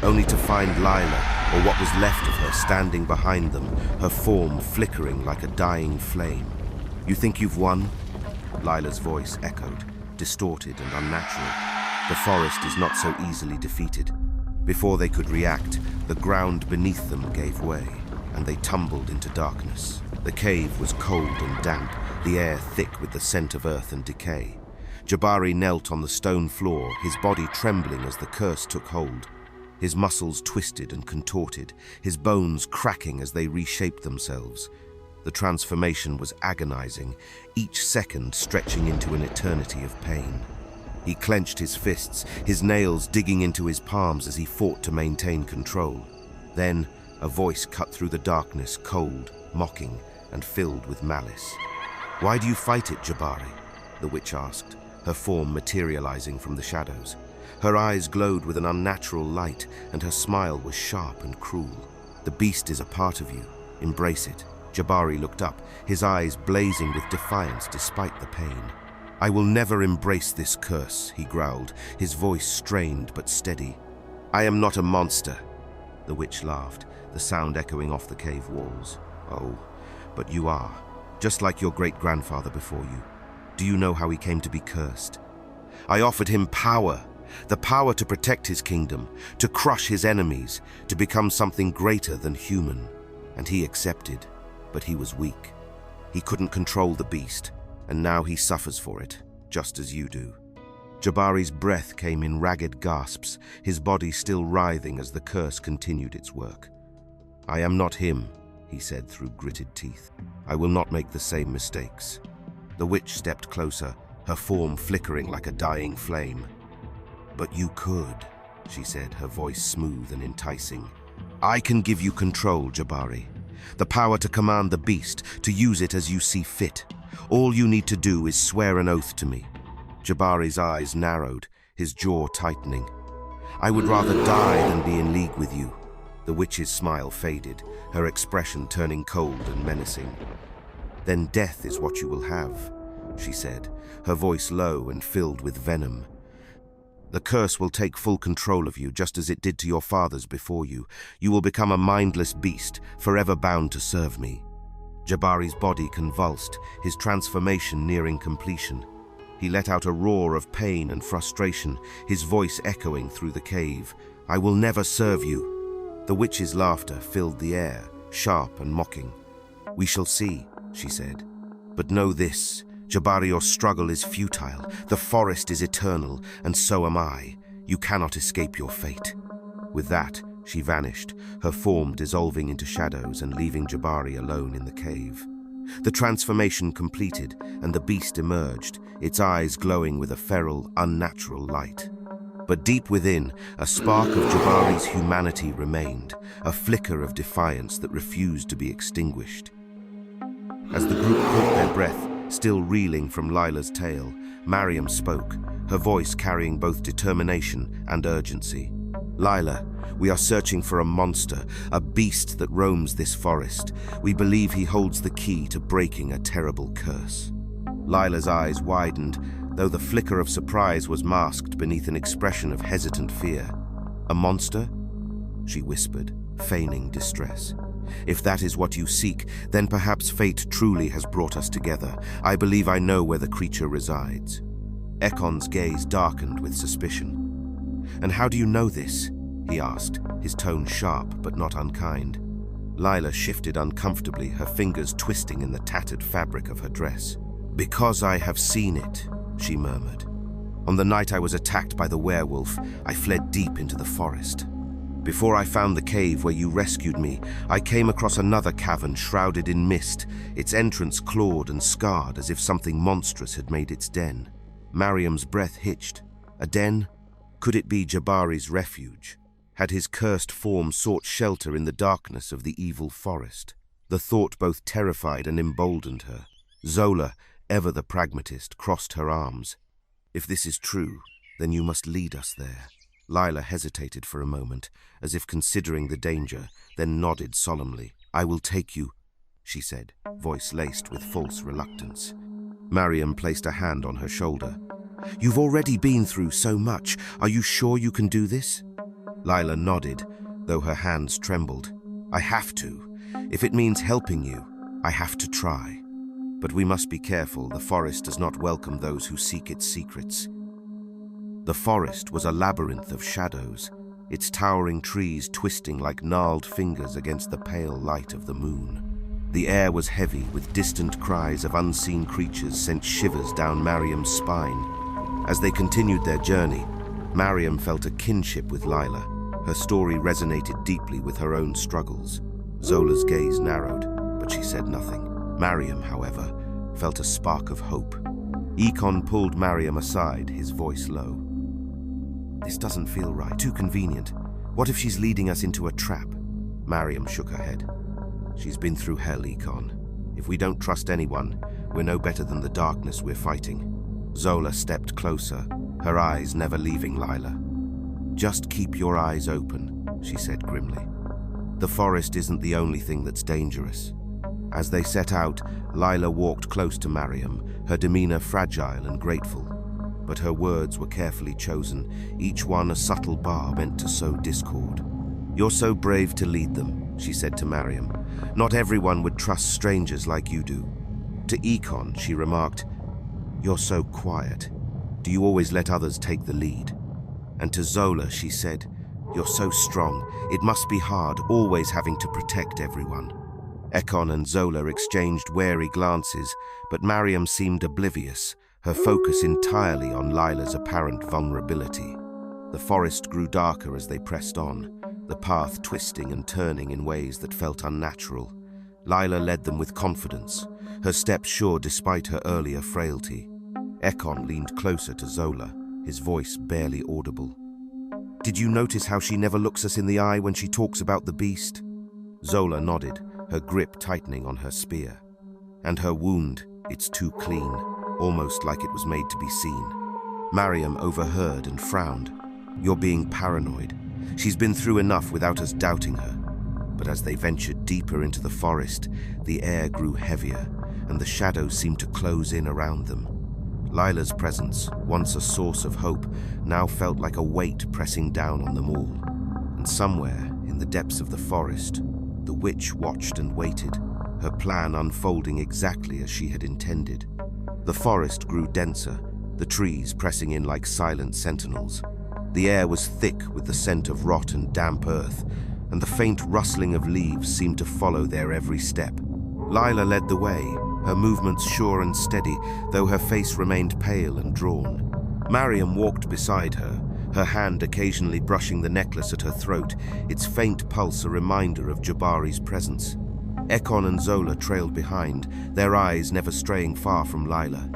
only to find Lila, or what was left of her, standing behind them, her form flickering like a dying flame. "You think you've won?" Lila's voice echoed, distorted and unnatural. The forest is not so easily defeated. Before they could react, the ground beneath them gave way, and they tumbled into darkness. The cave was cold and damp, the air thick with the scent of earth and decay. Jabari knelt on the stone floor, his body trembling as the curse took hold. His muscles twisted and contorted, his bones cracking as they reshaped themselves. The transformation was agonizing, each second stretching into an eternity of pain. He clenched his fists, his nails digging into his palms as he fought to maintain control. Then, a voice cut through the darkness, cold, mocking, and filled with malice. "Why do you fight it, Jabari?" the witch asked, her form materializing from the shadows. Her eyes glowed with an unnatural light, and her smile was sharp and cruel. "The beast is a part of you. Embrace it." Jabari looked up, his eyes blazing with defiance despite the pain. "I will never embrace this curse," he growled, his voice strained but steady. "I am not a monster." The witch laughed, the sound echoing off the cave walls. "Oh, but you are, just like your great-grandfather before you. Do you know how he came to be cursed? I offered him power, the power to protect his kingdom, to crush his enemies, to become something greater than human. And he accepted, but he was weak. He couldn't control the beast, and now he suffers for it, just as you do." Jabari's breath came in ragged gasps, his body still writhing as the curse continued its work. "I am not him," he said through gritted teeth. "I will not make the same mistakes." The witch stepped closer, her form flickering like a dying flame. "But you could," she said, her voice smooth and enticing. "I can give you control, Jabari. The power to command the beast, to use it as you see fit. All you need to do is swear an oath to me." Jabari's eyes narrowed, his jaw tightening. "I would rather die than be in league with you." The witch's smile faded, her expression turning cold and menacing. "Then death is what you will have," she said, her voice low and filled with venom. "The curse will take full control of you, just as it did to your fathers before you. You will become a mindless beast, forever bound to serve me." Jabari's body convulsed, his transformation nearing completion. He let out a roar of pain and frustration, his voice echoing through the cave. "I will never serve you." The witch's laughter filled the air, sharp and mocking. "We shall see," she said. "But know this, Jabari, your struggle is futile. The forest is eternal, and so am I. You cannot escape your fate." With that, she vanished, her form dissolving into shadows and leaving Jabari alone in the cave. The transformation completed, and the beast emerged, its eyes glowing with a feral, unnatural light. But deep within, a spark of Jabari's humanity remained, a flicker of defiance that refused to be extinguished. As the group caught their breath, still reeling from Lila's tale, Mariam spoke, her voice carrying both determination and urgency. "Lila, we are searching for a monster, a beast that roams this forest. We believe he holds the key to breaking a terrible curse." Lila's eyes widened, though the flicker of surprise was masked beneath an expression of hesitant fear. "A monster?" she whispered, feigning distress. "If that is what you seek, then perhaps fate truly has brought us together. I believe I know where the creature resides." Ekon's gaze darkened with suspicion. "And how do you know this?" he asked, his tone sharp but not unkind. Lila shifted uncomfortably, her fingers twisting in the tattered fabric of her dress. "Because I have seen it," she murmured. "On the night I was attacked by the werewolf, I fled deep into the forest. Before I found the cave where you rescued me, I came across another cavern shrouded in mist, its entrance clawed and scarred as if something monstrous had made its den." Mariam's breath hitched. A den? Could it be Jabari's refuge? Had his cursed form sought shelter in the darkness of the evil forest? The thought both terrified and emboldened her. Zola, ever the pragmatist, crossed her arms. "If this is true, then you must lead us there." Lila hesitated for a moment, as if considering the danger, then nodded solemnly. "I will take you," she said, voice laced with false reluctance. Mariam placed a hand on her shoulder. "You've already been through so much. Are you sure you can do this?" Lila nodded, though her hands trembled. I have to. If it means helping you, I have to try. But we must be careful. The forest does not welcome those who seek its secrets. The forest was a labyrinth of shadows, its towering trees twisting like gnarled fingers against the pale light of the moon. The air was heavy, with distant cries of unseen creatures sent shivers down Mariam's spine. As they continued their journey, Mariam felt a kinship with Lila. Her story resonated deeply with her own struggles. Zola's gaze narrowed, but she said nothing. Mariam, however, felt a spark of hope. Ikon pulled Mariam aside, his voice low. This doesn't feel right. Too convenient. What if she's leading us into a trap? Mariam shook her head. She's been through hell, Ikon. If we don't trust anyone, we're no better than the darkness we're fighting. Zola stepped closer, her eyes never leaving Lila. Just keep your eyes open, she said grimly. The forest isn't the only thing that's dangerous. As they set out, Lila walked close to Mariam, her demeanor fragile and grateful. But her words were carefully chosen, each one a subtle bar meant to sow discord. You're so brave to lead them, she said to Mariam. Not everyone would trust strangers like you do. To Ikon, she remarked, You're so quiet. Do you always let others take the lead? And to Zola, she said, You're so strong. It must be hard, always having to protect everyone. Ekon and Zola exchanged wary glances, but Mariam seemed oblivious, her focus entirely on Lila's apparent vulnerability. The forest grew darker as they pressed on, the path twisting and turning in ways that felt unnatural. Lila led them with confidence, her steps sure despite her earlier frailty. Ekon leaned closer to Zola, his voice barely audible. Did you notice how she never looks us in the eye when she talks about the beast? Zola nodded, her grip tightening on her spear. And her wound, it's too clean, almost like it was made to be seen. Mariam overheard and frowned. You're being paranoid. She's been through enough without us doubting her. But as they ventured deeper into the forest, the air grew heavier, and the shadows seemed to close in around them. Lila's presence, once a source of hope, now felt like a weight pressing down on them all. And somewhere, in the depths of the forest, the witch watched and waited, her plan unfolding exactly as she had intended. The forest grew denser, the trees pressing in like silent sentinels. The air was thick with the scent of rot and damp earth, and the faint rustling of leaves seemed to follow their every step. Lila led the way, her movements sure and steady, though her face remained pale and drawn. Mariam walked beside her, her hand occasionally brushing the necklace at her throat, its faint pulse a reminder of Jabari's presence. Ekon and Zola trailed behind, their eyes never straying far from Lila.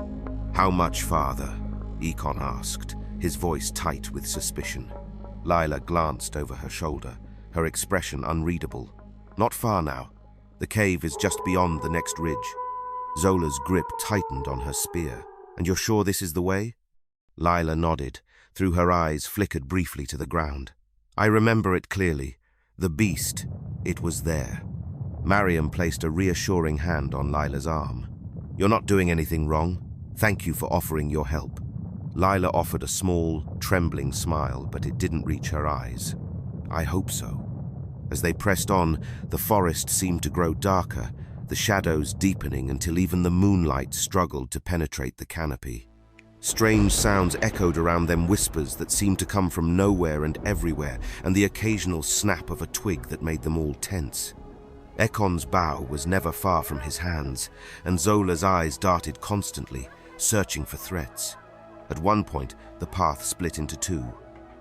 How much farther? Ikon asked, his voice tight with suspicion. Lila glanced over her shoulder, her expression unreadable. Not far now. The cave is just beyond the next ridge. Zola's grip tightened on her spear. And you're sure this is the way? Lila nodded, through her eyes flickered briefly to the ground. I remember it clearly. The beast, it was there. Mariam placed a reassuring hand on Lila's arm. You're not doing anything wrong. Thank you for offering your help. Lila offered a small, trembling smile, but it didn't reach her eyes. I hope so. As they pressed on, the forest seemed to grow darker, the shadows deepening until even the moonlight struggled to penetrate the canopy. Strange sounds echoed around them, whispers that seemed to come from nowhere and everywhere, and the occasional snap of a twig that made them all tense. Ekon's bow was never far from his hands, and Zola's eyes darted constantly, searching for threats. At one point, the path split into two.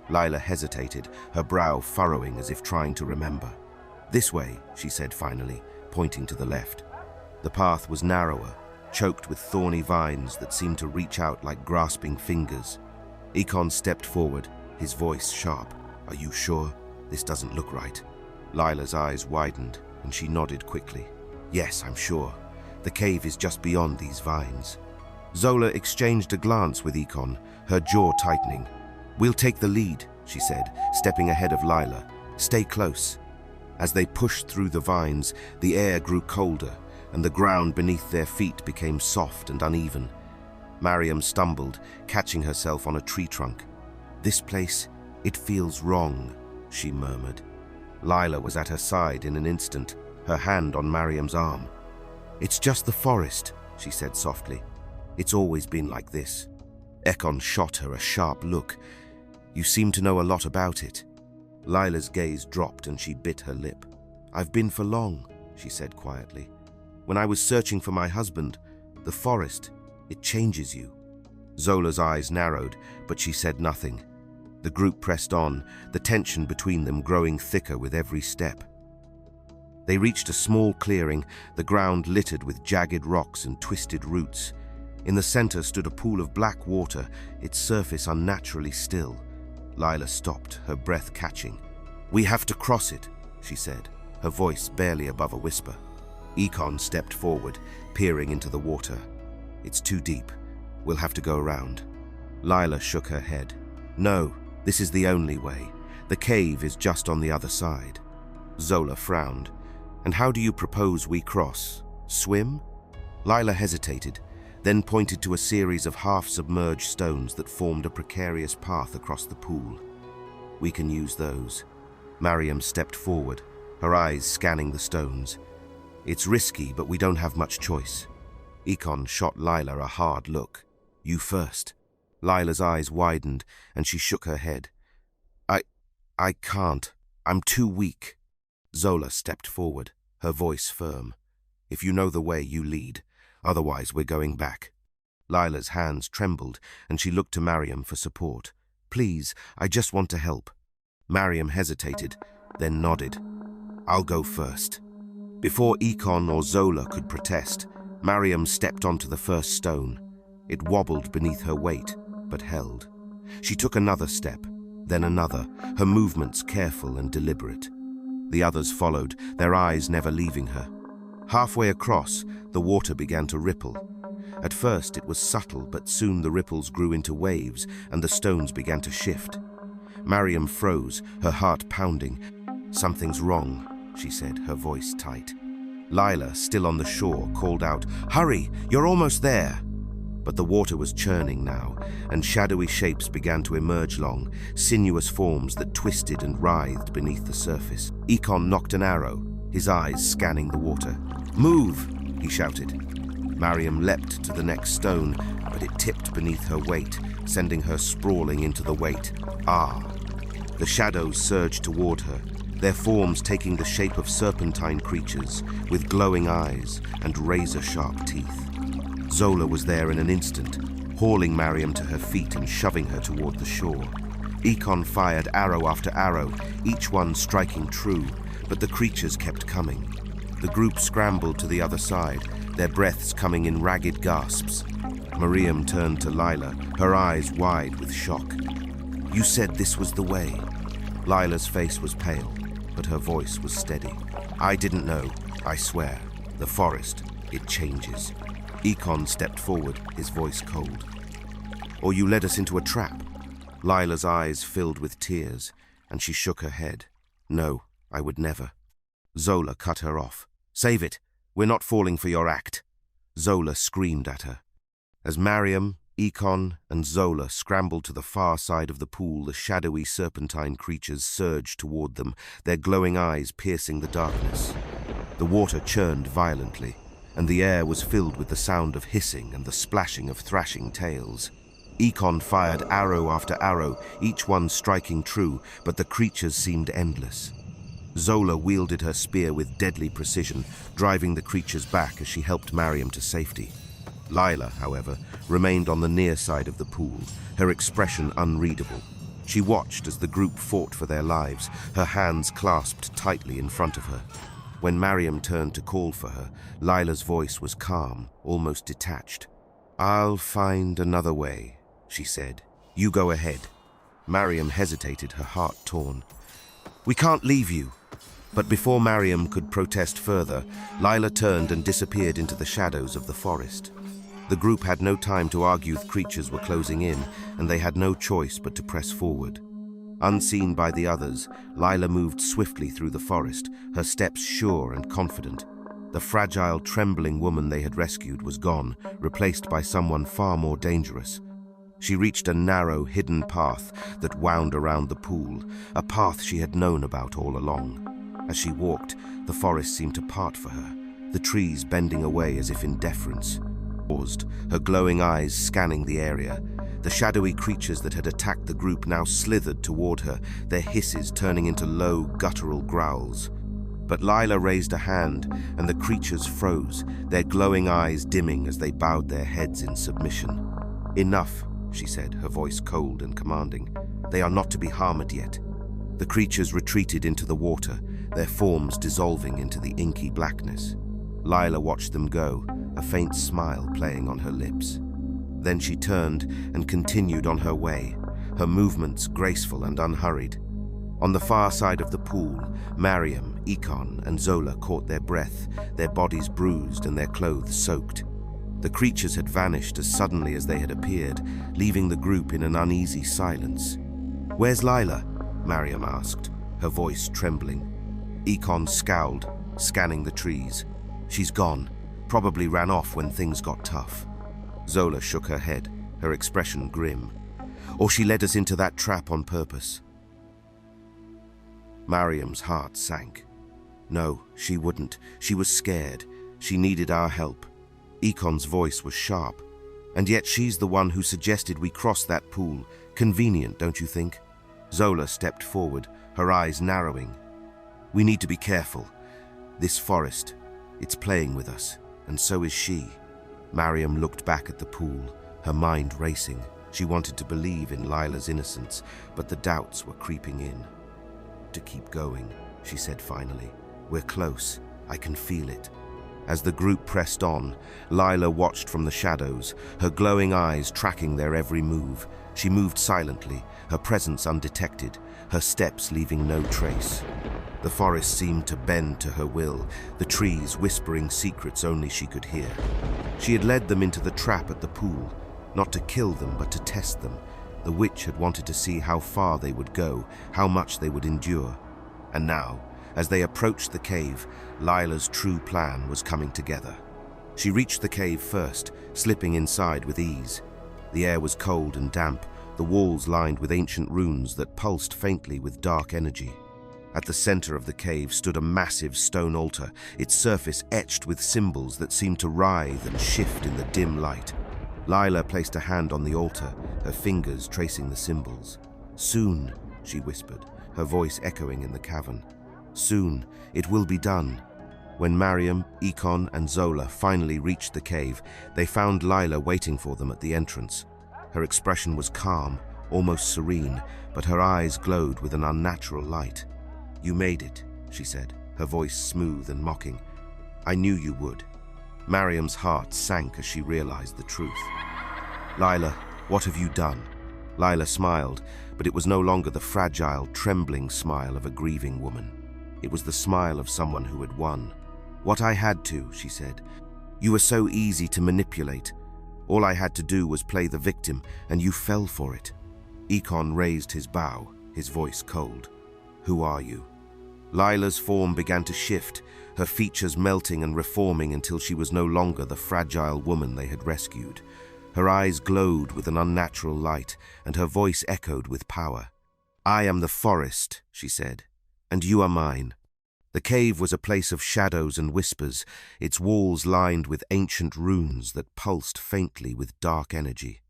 Lila hesitated, her brow furrowing as if trying to remember. This way, she said finally, pointing to the left. The path was narrower, choked with thorny vines that seemed to reach out like grasping fingers. Ikon stepped forward, his voice sharp. Are you sure? This doesn't look right. Lila's eyes widened, and she nodded quickly. Yes, I'm sure. The cave is just beyond these vines. Zola exchanged a glance with Ikon, her jaw tightening. We'll take the lead, she said, stepping ahead of Lila. Stay close. As they pushed through the vines, the air grew colder, and the ground beneath their feet became soft and uneven. Mariam stumbled, catching herself on a tree trunk. This place, it feels wrong, she murmured. Lila was at her side in an instant, her hand on Mariam's arm. "It's just the forest," she said softly. "It's always been like this." Ekon shot her a sharp look. "You seem to know a lot about it." Lila's gaze dropped and she bit her lip. "I've been for long," she said quietly. "When I was searching for my husband, the forest, it changes you." Zola's eyes narrowed, but she said nothing. The group pressed on, the tension between them growing thicker with every step. They reached a small clearing, the ground littered with jagged rocks and twisted roots. In the center stood a pool of black water, its surface unnaturally still. Lila stopped, her breath catching. "We have to cross it," she said, her voice barely above a whisper. Ekon stepped forward, peering into the water. "It's too deep. We'll have to go around." Lila shook her head. "No, this is the only way. The cave is just on the other side." Zola frowned. "And how do you propose we cross? Swim?" Lila hesitated, then pointed to a series of half-submerged stones that formed a precarious path across the pool. "We can use those." Mariam stepped forward, her eyes scanning the stones. "It's risky, but we don't have much choice." Ekon shot Lila a hard look. "You first." Lila's eyes widened, and she shook her head. I can't. I'm too weak." Zola stepped forward, her voice firm. "If you know the way, you lead. Otherwise, we're going back." Lila's hands trembled, and she looked to Mariam for support. "Please, I just want to help." Mariam hesitated, then nodded. "I'll go first." Before Ekon or Zola could protest, Mariam stepped onto the first stone. It wobbled beneath her weight, but held. She took another step, then another, her movements careful and deliberate. The others followed, their eyes never leaving her. Halfway across, the water began to ripple. At first it was subtle, but soon the ripples grew into waves and the stones began to shift. Mariam froze, her heart pounding. "Something's wrong," she said, her voice tight. Lila, still on the shore, called out, "Hurry, you're almost there!" But the water was churning now, and shadowy shapes began to emerge long, sinuous forms that twisted and writhed beneath the surface. Ekon knocked an arrow, his eyes scanning the water. "Move!" he shouted. Mariam leapt to the next stone, but it tipped beneath her weight, sending her sprawling into the weight. Ah! The shadows surged toward her, their forms taking the shape of serpentine creatures with glowing eyes and razor-sharp teeth. Zola was there in an instant, hauling Mariam to her feet and shoving her toward the shore. Ekon fired arrow after arrow, each one striking true, but the creatures kept coming. The group scrambled to the other side, their breaths coming in ragged gasps. Mariam turned to Lila, her eyes wide with shock. "You said this was the way." Lila's face was pale, but her voice was steady. "I didn't know, I swear. The forest, it changes." Ekon stepped forward, his voice cold. "Or you led us into a trap." Lila's eyes filled with tears, and she shook her head. "No, I would never." Zola cut her off. "Save it. We're not falling for your act." Zola screamed at her. As Mariam, Ekon, and Zola scrambled to the far side of the pool, the shadowy serpentine creatures surged toward them, their glowing eyes piercing the darkness. The water churned violently, and the air was filled with the sound of hissing and the splashing of thrashing tails. Ekon fired arrow after arrow, each one striking true, but the creatures seemed endless. Zola wielded her spear with deadly precision, driving the creatures back as she helped Mariam to safety. Lila, however, remained on the near side of the pool, her expression unreadable. She watched as the group fought for their lives, her hands clasped tightly in front of her. When Mariam turned to call for her, Lila's voice was calm, almost detached. "I'll find another way," she said. "You go ahead." Mariam hesitated, her heart torn. "We can't leave you." But before Mariam could protest further, Lila turned and disappeared into the shadows of the forest. The group had no time to argue. The creatures were closing in, and they had no choice but to press forward. Unseen by the others, Lila moved swiftly through the forest, her steps sure and confident. The fragile, trembling woman they had rescued was gone, replaced by someone far more dangerous. She reached a narrow, hidden path that wound around the pool, a path she had known about all along. As she walked, the forest seemed to part for her, the trees bending away as if in deference. Paused, her glowing eyes scanning the area. The shadowy creatures that had attacked the group now slithered toward her, their hisses turning into low, guttural growls. But Lila raised a hand, and the creatures froze, their glowing eyes dimming as they bowed their heads in submission. "Enough," she said, her voice cold and commanding. "They are not to be harmed yet." The creatures retreated into the water, their forms dissolving into the inky blackness. Lila watched them go, a faint smile playing on her lips. Then she turned and continued on her way, her movements graceful and unhurried. On the far side of the pool, Mariam, Ikon, and Zola caught their breath, their bodies bruised and their clothes soaked. The creatures had vanished as suddenly as they had appeared, leaving the group in an uneasy silence. "Where's Lila?" Mariam asked, her voice trembling. Ikon scowled, scanning the trees. "She's gone. Probably ran off when things got tough." Zola shook her head, her expression grim. "Or she led us into that trap on purpose." Mariam's heart sank. "No, she wouldn't. She was scared. She needed our help." Ikon's voice was sharp. "And yet she's the one who suggested we cross that pool. Convenient, don't you think?" Zola stepped forward, her eyes narrowing. "We need to be careful. This forest, it's playing with us, and so is she." Mariam looked back at the pool, her mind racing. She wanted to believe in Lila's innocence, but the doubts were creeping in. "To keep going," she said finally. "We're close. I can feel it." As the group pressed on, Lila watched from the shadows, her glowing eyes tracking their every move. She moved silently, her presence undetected, her steps leaving no trace. The forest seemed to bend to her will, the trees whispering secrets only she could hear. She had led them into the trap at the pool, not to kill them but to test them. The witch had wanted to see how far they would go, how much they would endure. And now, as they approached the cave, Lila's true plan was coming together. She reached the cave first, slipping inside with ease. The air was cold and damp, the walls lined with ancient runes that pulsed faintly with dark energy. At the center of the cave stood a massive stone altar, its surface etched with symbols that seemed to writhe and shift in the dim light. Lila placed a hand on the altar, her fingers tracing the symbols. "Soon," she whispered, her voice echoing in the cavern. "Soon, it will be done." When Mariam, Ikon, and Zola finally reached the cave, they found Lila waiting for them at the entrance. Her expression was calm, almost serene, but her eyes glowed with an unnatural light. "You made it," she said, her voice smooth and mocking. "I knew you would." Mariam's heart sank as she realized the truth. "Lila, what have you done?" Lila smiled, but it was no longer the fragile, trembling smile of a grieving woman. It was the smile of someone who had won. "What I had to," she said. "You were so easy to manipulate. All I had to do was play the victim, and you fell for it." Ikon raised his bow, his voice cold. "Who are you?" Lila's form began to shift, her features melting and reforming until she was no longer the fragile woman they had rescued. Her eyes glowed with an unnatural light, and her voice echoed with power. "I am the forest," she said, "and you are mine." The cave was a place of shadows and whispers, its walls lined with ancient runes that pulsed faintly with dark energy.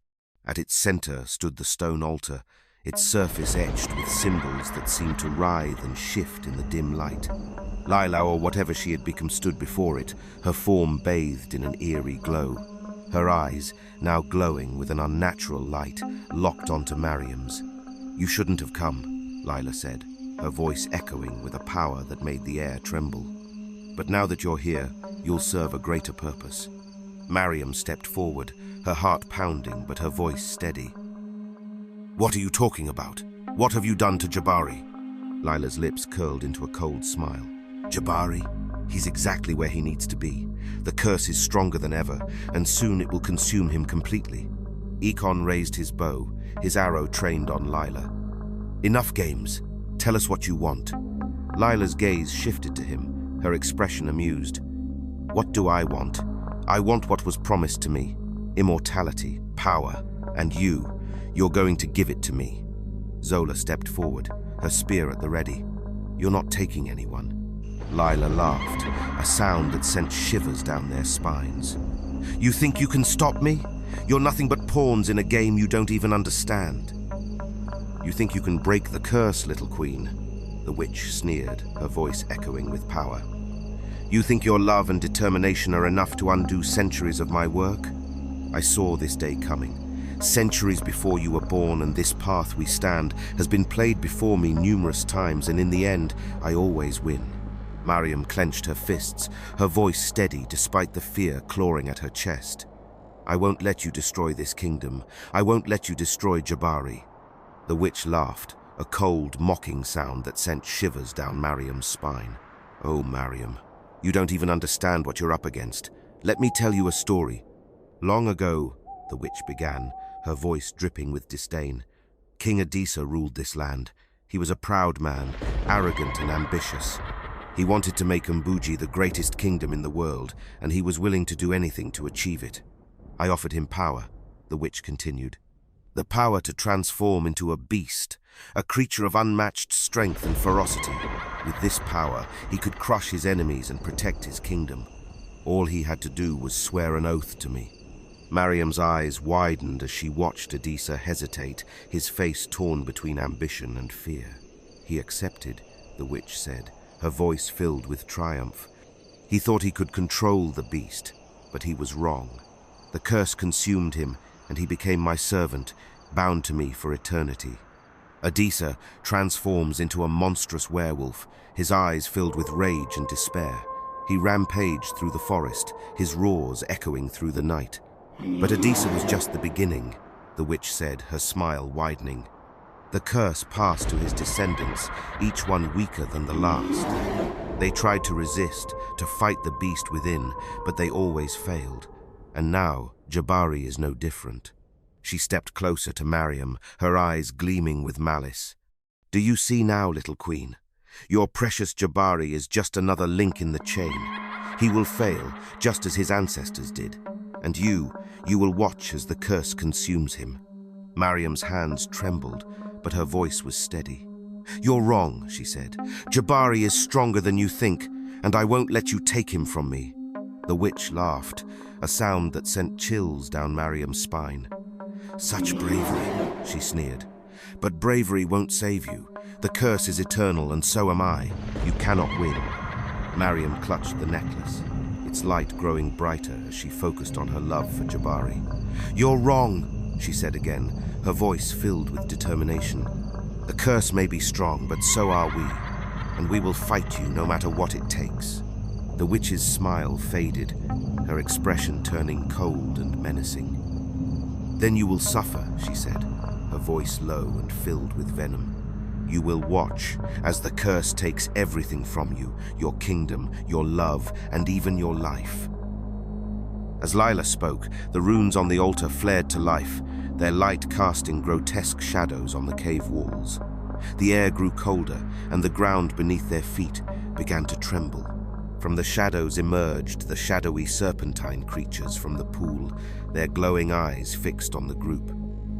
At its center stood the stone altar, its surface etched with symbols that seemed to writhe and shift in the dim light. Lila, or whatever she had become, stood before it, her form bathed in an eerie glow. Her eyes, now glowing with an unnatural light, locked onto Mariam's. "You shouldn't have come," Lila said, her voice echoing with a power that made the air tremble. "But now that you're here, you'll serve a greater purpose." Mariam stepped forward, her heart pounding but her voice steady. "What are you talking about? What have you done to Jabari?" Lila's lips curled into a cold smile. "Jabari? He's exactly where he needs to be. The curse is stronger than ever, and soon it will consume him completely." Ikon raised his bow, his arrow trained on Lila. "Enough games. Tell us what you want." Lila's gaze shifted to him, her expression amused. "What do I want? I want what was promised to me. Immortality, power, and you, You're going to give it to me. Zola stepped forward, her spear at the ready. You're not taking anyone. Lila laughed, a sound that sent shivers down their spines. You think you can stop me? You're nothing but pawns in a game you don't even understand. You think you can break the curse, little queen? The witch sneered, her voice echoing with power. You think your love and determination are enough to undo centuries of my work? I saw this day coming. Centuries before you were born, and this path we stand has been played before me numerous times, and in the end, I always win. Mariam clenched her fists, her voice steady despite the fear clawing at her chest. I won't let you destroy this kingdom. I won't let you destroy Jabari. The witch laughed, a cold, mocking sound that sent shivers down Mariam's spine. Oh, Mariam, you don't even understand what you're up against. Let me tell you a story. Long ago, the witch began, her voice dripping with disdain. King Adisa ruled this land. He was a proud man, arrogant and ambitious. He wanted to make Mbuji the greatest kingdom in the world, and he was willing to do anything to achieve it. I offered him power, the witch continued. The power to transform into a beast, a creature of unmatched strength and ferocity. With this power, he could crush his enemies and protect his kingdom. All he had to do was swear an oath to me. Mariam's eyes widened as she watched Adisa hesitate, his face torn between ambition and fear. He accepted, the witch said, her voice filled with triumph. He thought he could control the beast, but he was wrong. The curse consumed him, and he became my servant, bound to me for eternity. Adisa transforms into a monstrous werewolf, his eyes filled with rage and despair. He rampaged through the forest, his roars echoing through the night. But Adisa was just the beginning, the witch said, her smile widening. The curse passed to his descendants, each one weaker than the last. They tried to resist, to fight the beast within, but they always failed. And now, Jabari is no different. She stepped closer to Mariam, her eyes gleaming with malice. Do you see now, little queen? Your precious Jabari is just another link in the chain. He will fail, just as his ancestors did. And you will watch as the curse consumes him. Mariam's hands trembled, but her voice was steady. You're wrong, she said. Jabari is stronger than you think, and I won't let you take him from me. The witch laughed, a sound that sent chills down Mariam's spine. Such bravery, she sneered. But bravery won't save you. The curse is eternal, and so am I. You cannot win. Mariam clutched the necklace, its light growing brighter as she focused on her love for Jabari. You're wrong, she said again, her voice filled with determination. The curse may be strong, but so are we, and we will fight you no matter what it takes. The witch's smile faded, her expression turning cold and menacing. Then you will suffer, she said, her voice low and filled with venom. You will watch as the curse takes everything from you, your kingdom, your love, and even your life. As Lila spoke, the runes on the altar flared to life, their light casting grotesque shadows on the cave walls. The air grew colder, and the ground beneath their feet began to tremble. From the shadows emerged the shadowy serpentine creatures from the pool, their glowing eyes fixed on the group.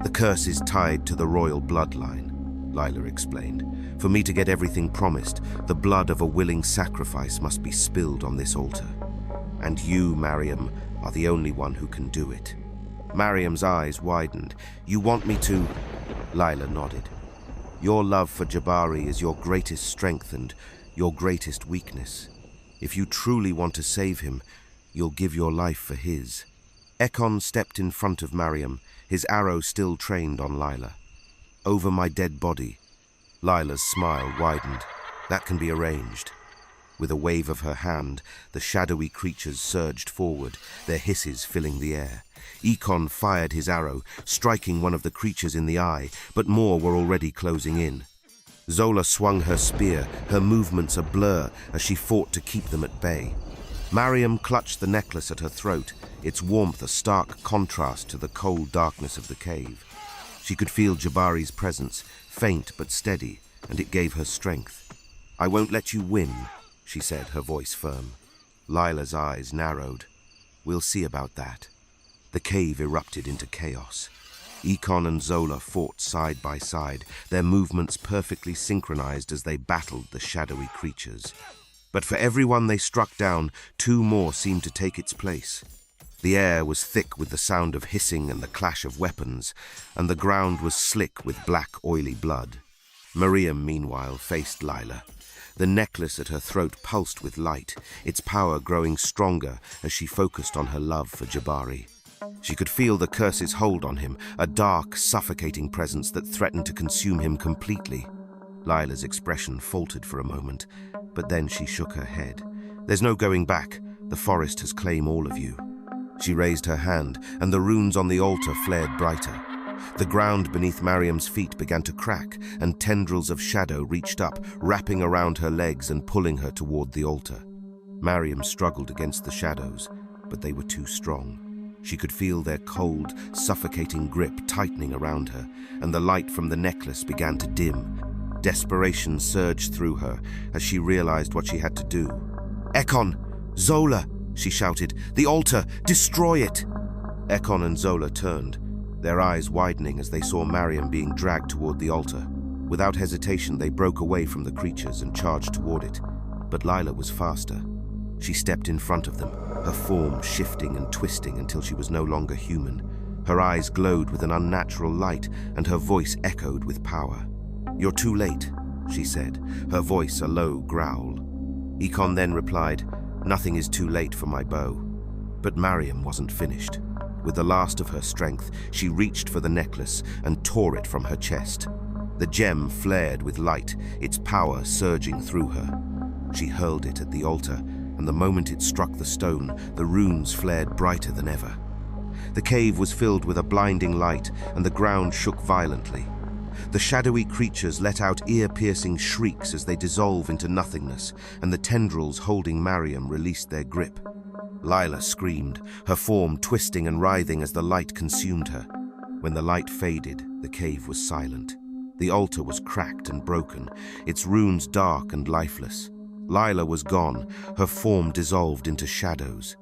The curse is tied to the royal bloodline, Lila explained. For me to get everything promised, the blood of a willing sacrifice must be spilled on this altar. And you, Mariam, are the only one who can do it. Mariam's eyes widened. You want me to? Lila nodded. Your love for Jabari is your greatest strength and your greatest weakness. If you truly want to save him, you'll give your life for his. Ekon stepped in front of Mariam, his arrow still trained on Lila. Over my dead body. Lila's smile widened. That can be arranged. With a wave of her hand, the shadowy creatures surged forward, their hisses filling the air. Ekon fired his arrow, striking one of the creatures in the eye, but more were already closing in. Zola swung her spear, her movements a blur as she fought to keep them at bay. Mariam clutched the necklace at her throat, its warmth a stark contrast to the cold darkness of the cave. She could feel Jabari's presence, faint but steady, and it gave her strength. I won't let you win, she said, her voice firm. Lila's eyes narrowed. We'll see about that. The cave erupted into chaos. Ekon and Zola fought side by side, their movements perfectly synchronized as they battled the shadowy creatures. But for every one they struck down, two more seemed to take its place. The air was thick with the sound of hissing and the clash of weapons, and the ground was slick with black, oily blood. Miriam, meanwhile, faced Lila. The necklace at her throat pulsed with light, its power growing stronger as she focused on her love for Jabari. She could feel the curse's hold on him, a dark, suffocating presence that threatened to consume him completely. Lila's expression faltered for a moment, but then she shook her head. "There's no going back. The forest has claimed all of you." She raised her hand, and the runes on the altar flared brighter. The ground beneath Mariam's feet began to crack, and tendrils of shadow reached up, wrapping around her legs and pulling her toward the altar. Mariam struggled against the shadows, but they were too strong. She could feel their cold, suffocating grip tightening around her, and the light from the necklace began to dim. Desperation surged through her as she realized what she had to do. "Ekon! Zola!" she shouted. "The altar! Destroy it!" Ekon and Zola turned, their eyes widening as they saw Mariam being dragged toward the altar. Without hesitation, they broke away from the creatures and charged toward it. But Lila was faster. She stepped in front of them, her form shifting and twisting until she was no longer human. Her eyes glowed with an unnatural light, and her voice echoed with power. "You're too late," she said, her voice a low growl. Ekon then replied, "Nothing is too late for my bow." But Mariam wasn't finished. With the last of her strength, she reached for the necklace and tore it from her chest. The gem flared with light, its power surging through her. She hurled it at the altar, and the moment it struck the stone, the runes flared brighter than ever. The cave was filled with a blinding light, and the ground shook violently. The shadowy creatures let out ear-piercing shrieks as they dissolved into nothingness, and the tendrils holding Mariam released their grip. Lila screamed, her form twisting and writhing as the light consumed her. When the light faded, the cave was silent. The altar was cracked and broken, its runes dark and lifeless. Lila was gone, her form dissolved into shadows.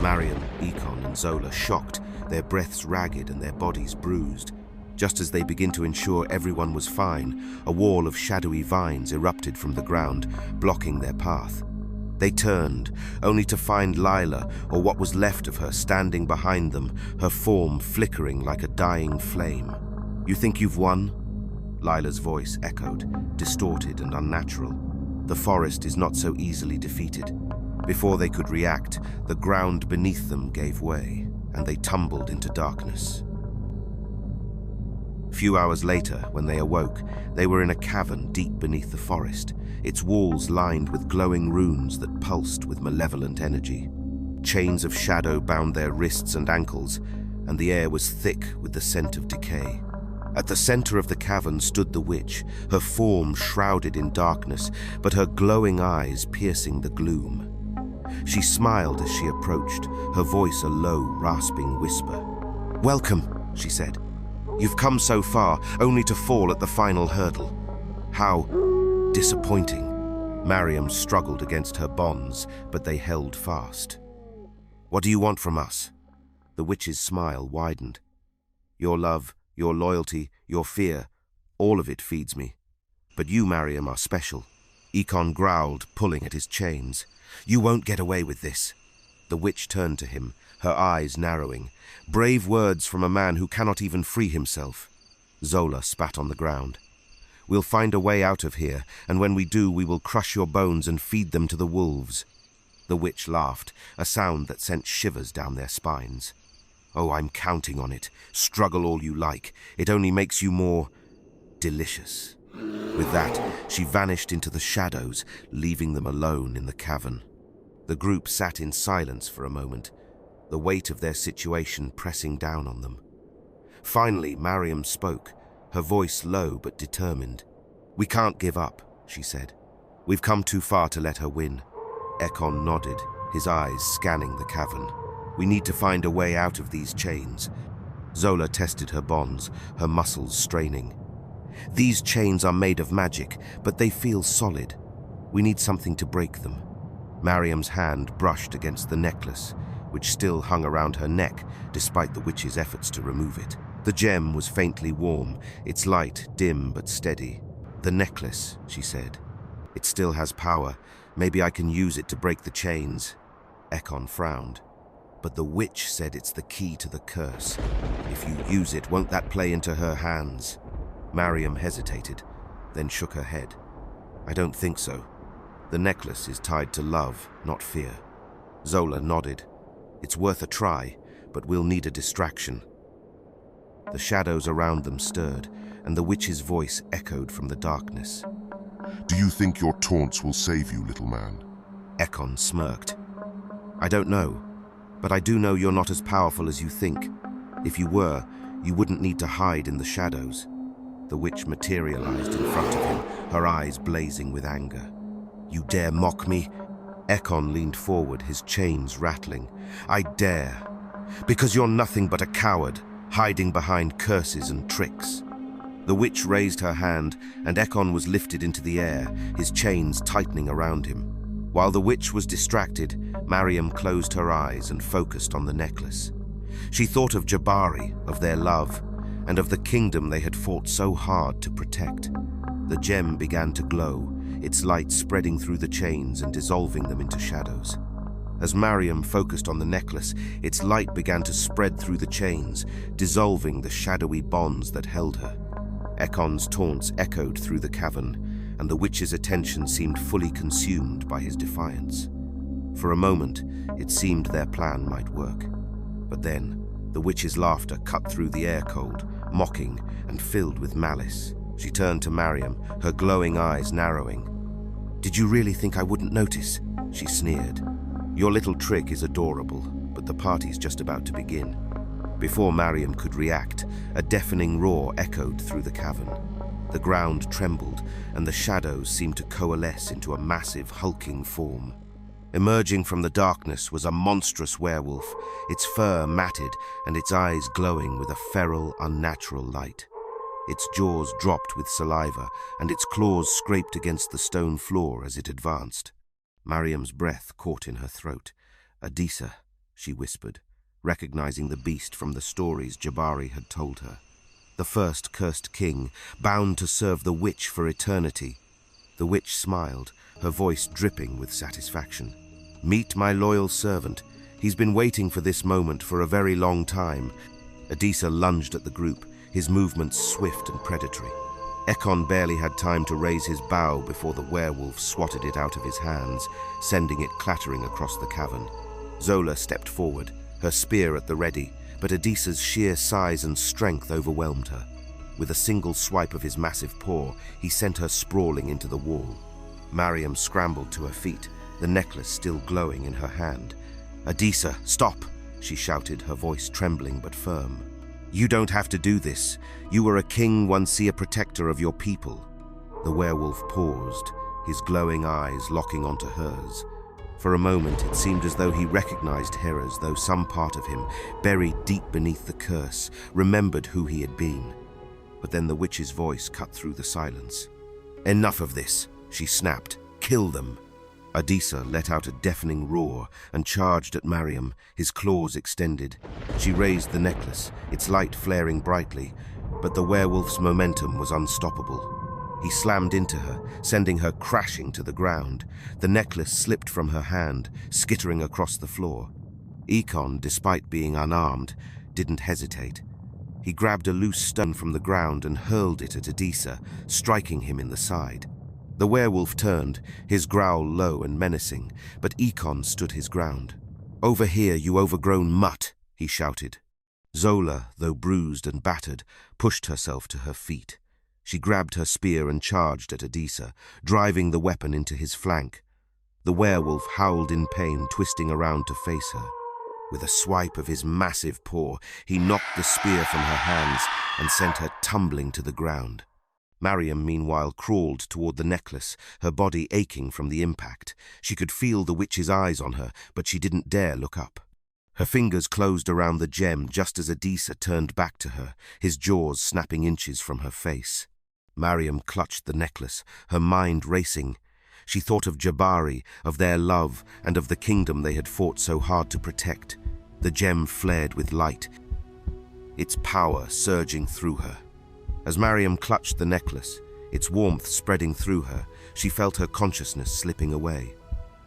Mariam, Ekon, and Zola shocked, their breaths ragged and their bodies bruised. Just as they began to ensure everyone was fine, a wall of shadowy vines erupted from the ground, blocking their path. They turned, only to find Lila, or what was left of her, standing behind them, her form flickering like a dying flame. "You think you've won?" Lila's voice echoed, distorted and unnatural. "The forest is not so easily defeated." Before they could react, the ground beneath them gave way, and they tumbled into darkness. Few hours later, when they awoke, they were in a cavern deep beneath the forest, its walls lined with glowing runes that pulsed with malevolent energy. Chains of shadow bound their wrists and ankles, and the air was thick with the scent of decay. At the center of the cavern stood the witch, her form shrouded in darkness, but her glowing eyes piercing the gloom. She smiled as she approached, her voice a low, rasping whisper. "Welcome," she said. "You've come so far, only to fall at the final hurdle. How disappointing." Mariam struggled against her bonds, but they held fast. "What do you want from us?" The witch's smile widened. "Your love, your loyalty, your fear, all of it feeds me. But you, Mariam, are special." Ekon growled, pulling at his chains. "You won't get away with this." The witch turned to him, her eyes narrowing. Brave words from a man who cannot even free himself. Zola spat on the ground. "We'll find a way out of here, and when we do, we will crush your bones and feed them to the wolves." The witch laughed, a sound that sent shivers down their spines. "Oh, I'm counting on it. Struggle all you like. It only makes you more delicious." With that, she vanished into the shadows, leaving them alone in the cavern. The group sat in silence for a moment, the weight of their situation pressing down on them. Finally, Mariam spoke, her voice low but determined. "We can't give up," she said. "We've come too far to let her win." Ekon nodded, his eyes scanning the cavern. "We need to find a way out of these chains." Zola tested her bonds, her muscles straining. "These chains are made of magic, but they feel solid. We need something to break them." Mariam's hand brushed against the necklace, which still hung around her neck despite the witch's efforts to remove it. The gem was faintly warm, its light dim but steady. "The necklace," she said. "It still has power. Maybe I can use it to break the chains." Ekon frowned. "But the witch said it's the key to the curse. If you use it, won't that play into her hands?" Mariam hesitated, then shook her head. "I don't think so. The necklace is tied to love, not fear." Zola nodded. "It's worth a try, but we'll need a distraction." The shadows around them stirred, and the witch's voice echoed from the darkness. "Do you think your taunts will save you, little man?" Ekon smirked. "I don't know, but I do know you're not as powerful as you think. If you were, you wouldn't need to hide in the shadows." The witch materialized in front of him, her eyes blazing with anger. "You dare mock me?" Ekon leaned forward, his chains rattling. "I dare. Because you're nothing but a coward, hiding behind curses and tricks." The witch raised her hand, and Ekon was lifted into the air, his chains tightening around him. While the witch was distracted, Mariam closed her eyes and focused on the necklace. She thought of Jabari, of their love, and of the kingdom they had fought so hard to protect. The gem began to glow, its light spreading through the chains and dissolving them into shadows. As Mariam focused on the necklace, its light began to spread through the chains, dissolving the shadowy bonds that held her. Ekon's taunts echoed through the cavern, and the witch's attention seemed fully consumed by his defiance. For a moment, it seemed their plan might work. But then, the witch's laughter cut through the air cold, mocking and filled with malice. She turned to Mariam, her glowing eyes narrowing. "Did you really think I wouldn't notice?" she sneered. "Your little trick is adorable, but the party's just about to begin." Before Mariam could react, a deafening roar echoed through the cavern. The ground trembled, and the shadows seemed to coalesce into a massive, hulking form. Emerging from the darkness was a monstrous werewolf, its fur matted and its eyes glowing with a feral, unnatural light. Its jaws dropped with saliva, and its claws scraped against the stone floor as it advanced. Mariam's breath caught in her throat. "Adisa," she whispered, recognizing the beast from the stories Jabari had told her. The first cursed king, bound to serve the witch for eternity. The witch smiled, her voice dripping with satisfaction. "Meet my loyal servant. He's been waiting for this moment for a very long time." Adisa lunged at the group, his movements swift and predatory. Ekon barely had time to raise his bow before the werewolf swatted it out of his hands, sending it clattering across the cavern. Zola stepped forward, her spear at the ready, but Adisa's sheer size and strength overwhelmed her. With a single swipe of his massive paw, he sent her sprawling into the wall. Mariam scrambled to her feet, the necklace still glowing in her hand. "Adisa, stop!" she shouted, her voice trembling but firm. "You don't have to do this. You were a king, once a protector of your people." The werewolf paused, his glowing eyes locking onto hers. For a moment, it seemed as though he recognized her, as though some part of him, buried deep beneath the curse, remembered who he had been. But then the witch's voice cut through the silence. "Enough of this," she snapped. "Kill them." Adisa let out a deafening roar and charged at Mariam, his claws extended. She raised the necklace, its light flaring brightly, but the werewolf's momentum was unstoppable. He slammed into her, sending her crashing to the ground. The necklace slipped from her hand, skittering across the floor. Ekon, despite being unarmed, didn't hesitate. He grabbed a loose stone from the ground and hurled it at Adisa, striking him in the side. The werewolf turned, his growl low and menacing, but Ekon stood his ground. "Over here, you overgrown mutt," he shouted. Zola, though bruised and battered, pushed herself to her feet. She grabbed her spear and charged at Adisa, driving the weapon into his flank. The werewolf howled in pain, twisting around to face her. With a swipe of his massive paw, he knocked the spear from her hands and sent her tumbling to the ground. Mariam, meanwhile, crawled toward the necklace, her body aching from the impact. She could feel the witch's eyes on her, but she didn't dare look up. Her fingers closed around the gem just as Adisa turned back to her, his jaws snapping inches from her face. Mariam clutched the necklace, her mind racing. She thought of Jabari, of their love, and of the kingdom they had fought so hard to protect. The gem flared with light, its power surging through her. As Mariam clutched the necklace, its warmth spreading through her, she felt her consciousness slipping away.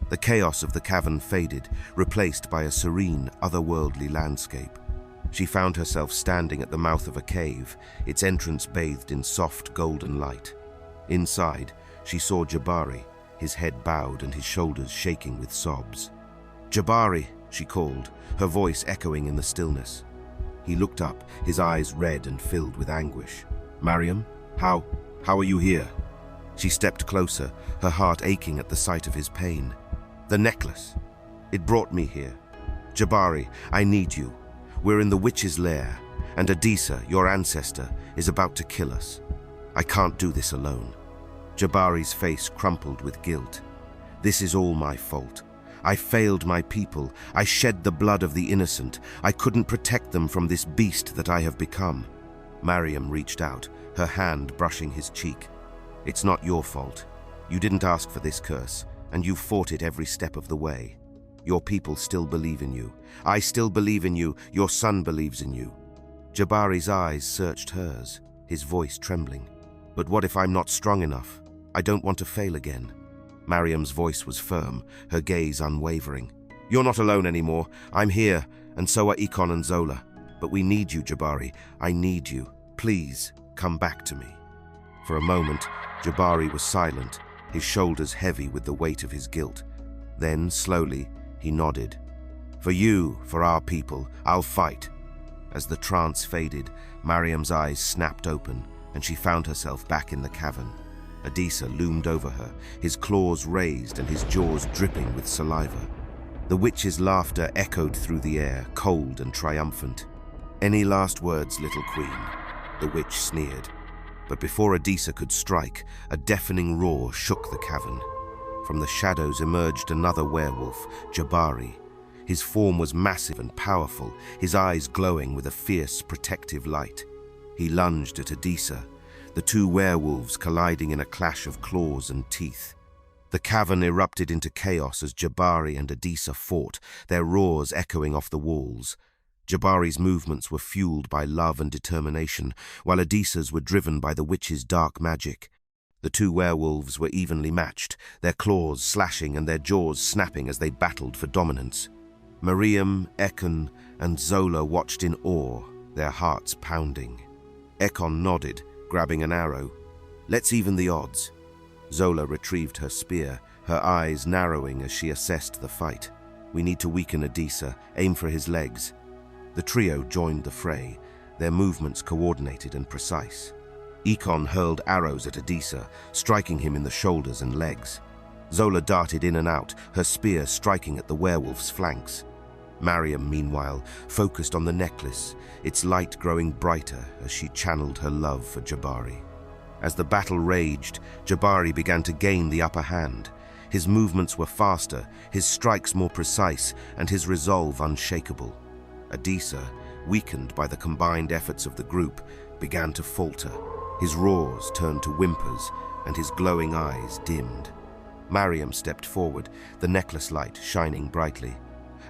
The chaos of the cavern faded, replaced by a serene, otherworldly landscape. She found herself standing at the mouth of a cave, its entrance bathed in soft, golden light. Inside, she saw Jabari, his head bowed and his shoulders shaking with sobs. "Jabari," she called, her voice echoing in the stillness. He looked up, his eyes red and filled with anguish. "Mariam, how are you here?" She stepped closer, her heart aching at the sight of his pain. "The necklace. It brought me here. Jabari, I need you. We're in the witch's lair, and Adisa, your ancestor, is about to kill us. I can't do this alone." Jabari's face crumpled with guilt. "This is all my fault. I failed my people. I shed the blood of the innocent. I couldn't protect them from this beast that I have become." Mariam reached out, her hand brushing his cheek. "It's not your fault. You didn't ask for this curse, and you fought it every step of the way. Your people still believe in you. I still believe in you. Your son believes in you." Jabari's eyes searched hers, his voice trembling. "But what if I'm not strong enough? I don't want to fail again." Mariam's voice was firm, her gaze unwavering. "You're not alone anymore. I'm here, and so are Ikon and Zola. But we need you, Jabari. I need you. Please, come back to me." For a moment, Jabari was silent, his shoulders heavy with the weight of his guilt. Then, slowly, he nodded. "For you, for our people, I'll fight." As the trance faded, Mariam's eyes snapped open, and she found herself back in the cavern. Adisa loomed over her, his claws raised and his jaws dripping with saliva. The witch's laughter echoed through the air, cold and triumphant. "Any last words, little queen?" the witch sneered. But before Adisa could strike, a deafening roar shook the cavern. From the shadows emerged another werewolf, Jabari. His form was massive and powerful, his eyes glowing with a fierce, protective light. He lunged at Adisa, the two werewolves colliding in a clash of claws and teeth. The cavern erupted into chaos as Jabari and Adisa fought, their roars echoing off the walls. Jabari's movements were fueled by love and determination, while Adisa's were driven by the witch's dark magic. The two werewolves were evenly matched, their claws slashing and their jaws snapping as they battled for dominance. Mariam, Ekon, and Zola watched in awe, their hearts pounding. Ekon nodded, grabbing an arrow. "Let's even the odds." Zola retrieved her spear, her eyes narrowing as she assessed the fight. "We need to weaken Adisa, aim for his legs." The trio joined the fray, their movements coordinated and precise. Ikon hurled arrows at Adisa, striking him in the shoulders and legs. Zola darted in and out, her spear striking at the werewolf's flanks. Mariam, meanwhile, focused on the necklace, its light growing brighter as she channeled her love for Jabari. As the battle raged, Jabari began to gain the upper hand. His movements were faster, his strikes more precise, and his resolve unshakable. Adisa, weakened by the combined efforts of the group, began to falter. His roars turned to whimpers, and his glowing eyes dimmed. Mariam stepped forward, the necklace light shining brightly.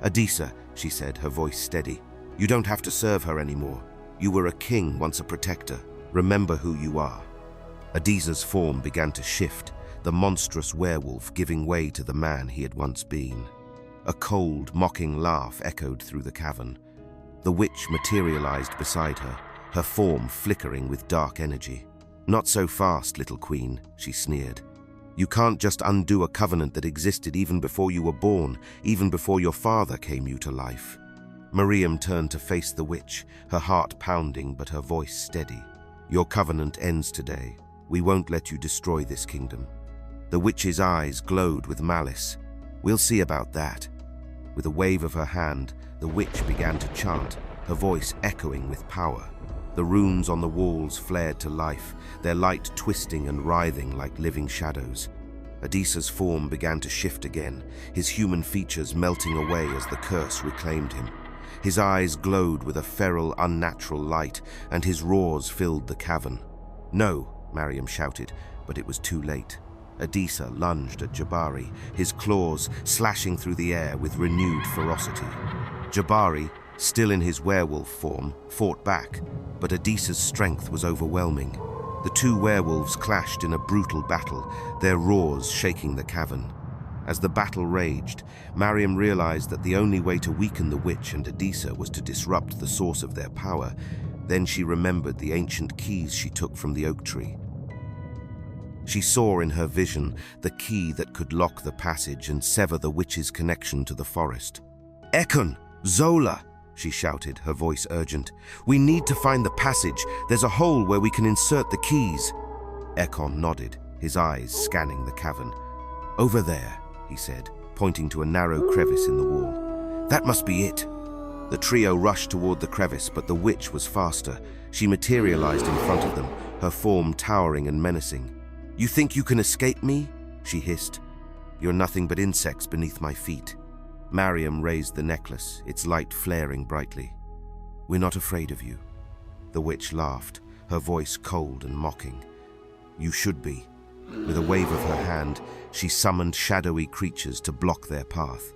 "Adisa," she said, her voice steady, "you don't have to serve her anymore. You were a king, once a protector. Remember who you are." Adisa's form began to shift, the monstrous werewolf giving way to the man he had once been. A cold, mocking laugh echoed through the cavern. The witch materialized beside her, her form flickering with dark energy. "Not so fast, little queen," she sneered. "You can't just undo a covenant that existed even before you were born, even before your father came you to life." Mariam turned to face the witch, her heart pounding but her voice steady. "Your covenant ends today. We won't let you destroy this kingdom." The witch's eyes glowed with malice. "We'll see about that." With a wave of her hand, the witch began to chant, her voice echoing with power. The runes on the walls flared to life, their light twisting and writhing like living shadows. Adisa's form began to shift again, his human features melting away as the curse reclaimed him. His eyes glowed with a feral, unnatural light, and his roars filled the cavern. "No," Mariam shouted, but it was too late. Adisa lunged at Jabari, his claws slashing through the air with renewed ferocity. Jabari, still in his werewolf form, fought back, but Adisa's strength was overwhelming. The two werewolves clashed in a brutal battle, their roars shaking the cavern. As the battle raged, Mariam realized that the only way to weaken the witch and Adisa was to disrupt the source of their power. Then she remembered the ancient keys she took from the oak tree. She saw in her vision the key that could lock the passage and sever the witch's connection to the forest. "Ekon! Zola!" she shouted, her voice urgent. "We need to find the passage. There's a hole where we can insert the keys." Ekon nodded, his eyes scanning the cavern. "Over there," he said, pointing to a narrow crevice in the wall. "That must be it." The trio rushed toward the crevice, but the witch was faster. She materialized in front of them, her form towering and menacing. "You think you can escape me?" she hissed. "You're nothing but insects beneath my feet." Mariam raised the necklace, its light flaring brightly. "We're not afraid of you." The witch laughed, her voice cold and mocking. "You should be." With a wave of her hand, she summoned shadowy creatures to block their path.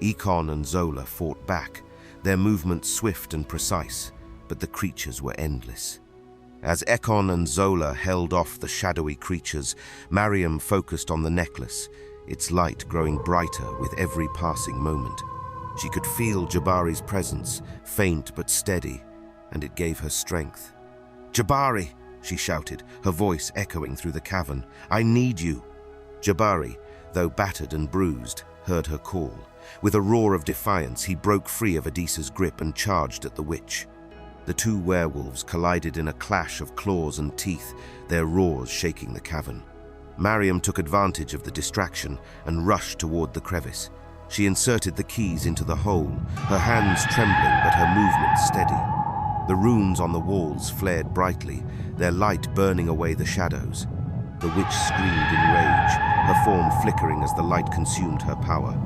Ekon and Zola fought back, their movements swift and precise, but the creatures were endless. As Ekon and Zola held off the shadowy creatures, Mariam focused on the necklace, its light growing brighter with every passing moment. She could feel Jabari's presence, faint but steady, and it gave her strength. "Jabari!" she shouted, her voice echoing through the cavern. "I need you!" Jabari, though battered and bruised, heard her call. With a roar of defiance, he broke free of Adisa's grip and charged at the witch. The two werewolves collided in a clash of claws and teeth, their roars shaking the cavern. Mariam took advantage of the distraction and rushed toward the crevice. She inserted the keys into the hole, her hands trembling but her movement steady. The runes on the walls flared brightly, their light burning away the shadows. The witch screamed in rage, her form flickering as the light consumed her power.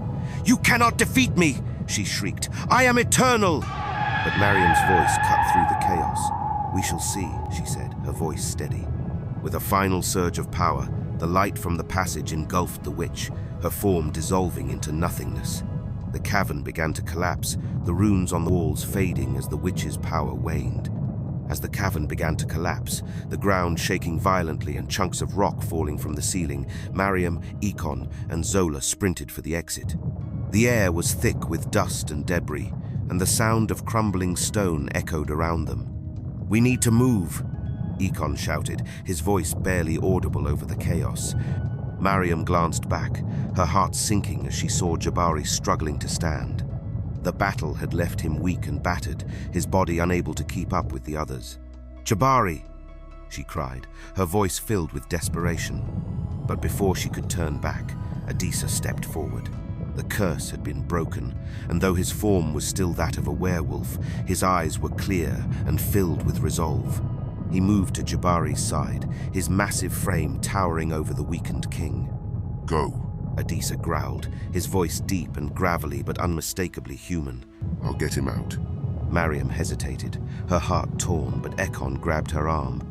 "You cannot defeat me!" she shrieked. "I am eternal!" But Mariam's voice cut through the chaos. "We shall see," she said, her voice steady. With a final surge of power, the light from the passage engulfed the witch, her form dissolving into nothingness. The cavern began to collapse, the runes on the walls fading as the witch's power waned. As the cavern began to collapse, the ground shaking violently and chunks of rock falling from the ceiling, Mariam, Ekon, and Zola sprinted for the exit. The air was thick with dust and debris, and the sound of crumbling stone echoed around them. "We need to move," Ekon shouted, his voice barely audible over the chaos. Mariam glanced back, her heart sinking as she saw Jabari struggling to stand. The battle had left him weak and battered, his body unable to keep up with the others. "Jabari!" she cried, her voice filled with desperation. But before she could turn back, Adisa stepped forward. The curse had been broken, and though his form was still that of a werewolf, his eyes were clear and filled with resolve. He moved to Jabari's side, his massive frame towering over the weakened king. "Go." Adisa growled, his voice deep and gravelly but unmistakably human. "I'll get him out." Mariam hesitated, her heart torn, but Ekon grabbed her arm.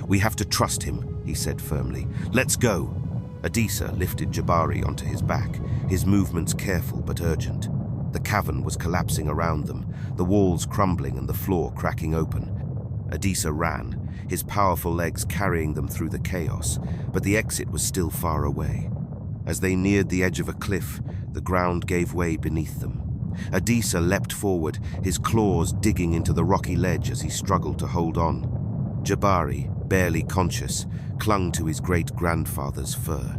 "We have to trust him," he said firmly. "Let's go." Adisa lifted Jabari onto his back, his movements careful but urgent. The cavern was collapsing around them, the walls crumbling and the floor cracking open. Adisa ran, his powerful legs carrying them through the chaos, but the exit was still far away. As they neared the edge of a cliff, the ground gave way beneath them. Adisa leapt forward, his claws digging into the rocky ledge as he struggled to hold on. Jabari, barely conscious, clung to his great-grandfather's fur.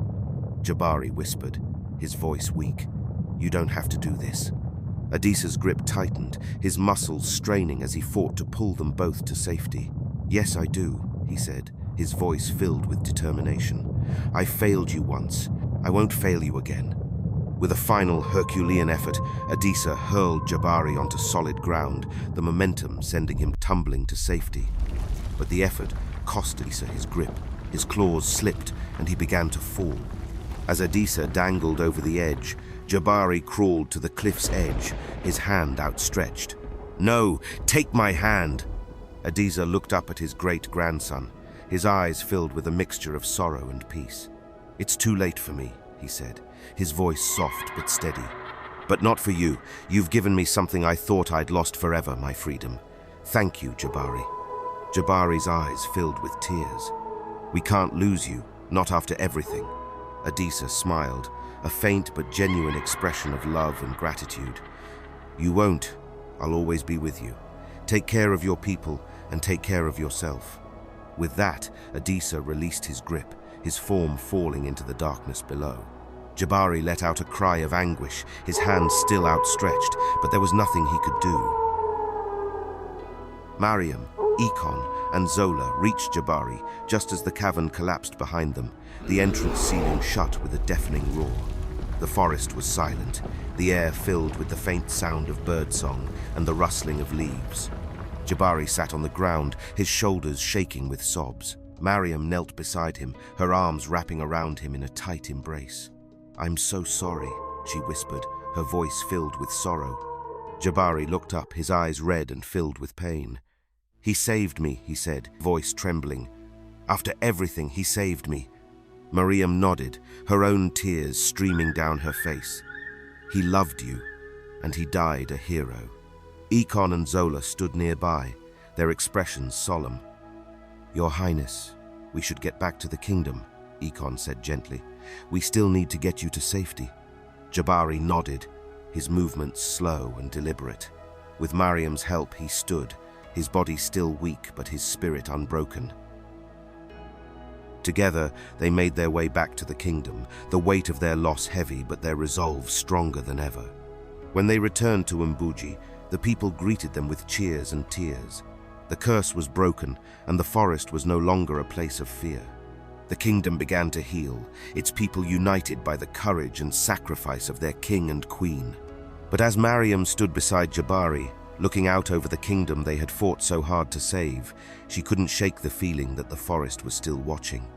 Jabari whispered, his voice weak, "You don't have to do this." Adisa's grip tightened, his muscles straining as he fought to pull them both to safety. "Yes, I do," he said, his voice filled with determination. "I failed you once. I won't fail you again." With a final Herculean effort, Adisa hurled Jabari onto solid ground, the momentum sending him tumbling to safety. But the effort cost Adisa his grip. His claws slipped, and he began to fall. As Adisa dangled over the edge, Jabari crawled to the cliff's edge, his hand outstretched. "No, take my hand!" Adisa looked up at his great-grandson, his eyes filled with a mixture of sorrow and peace. "It's too late for me," he said, his voice soft but steady. But not for you. You've given me something I thought I'd lost forever, my freedom. Thank you, Jabari. Jabari's eyes filled with tears. We can't lose you, not after everything. Adisa smiled, a faint but genuine expression of love and gratitude. You won't. I'll always be with you. Take care of your people and take care of yourself. With that, Adisa released his grip, his form falling into the darkness below. Jabari let out a cry of anguish, his hands still outstretched, but there was nothing he could do. Mariam, Ikon, and Zola reached Jabari just as the cavern collapsed behind them, the entrance ceiling shut with a deafening roar. The forest was silent, the air filled with the faint sound of birdsong and the rustling of leaves. Jabari sat on the ground, his shoulders shaking with sobs. Mariam knelt beside him, her arms wrapping around him in a tight embrace. "I'm so sorry," she whispered, her voice filled with sorrow. Jabari looked up, his eyes red and filled with pain. "He saved me," he said, voice trembling. "After everything, he saved me." Mariam nodded, her own tears streaming down her face. "He loved you, and he died a hero." Ikon and Zola stood nearby, their expressions solemn. "Your Highness, we should get back to the kingdom," Ikon said gently. "We still need to get you to safety." Jabari nodded, his movements slow and deliberate. With Mariam's help, he stood, his body still weak but his spirit unbroken. Together, they made their way back to the kingdom, the weight of their loss heavy but their resolve stronger than ever. When they returned to Mbuji, the people greeted them with cheers and tears. The curse was broken, and the forest was no longer a place of fear. The kingdom began to heal, its people united by the courage and sacrifice of their king and queen. But as Mariam stood beside Jabari, looking out over the kingdom they had fought so hard to save, she couldn't shake the feeling that the forest was still watching.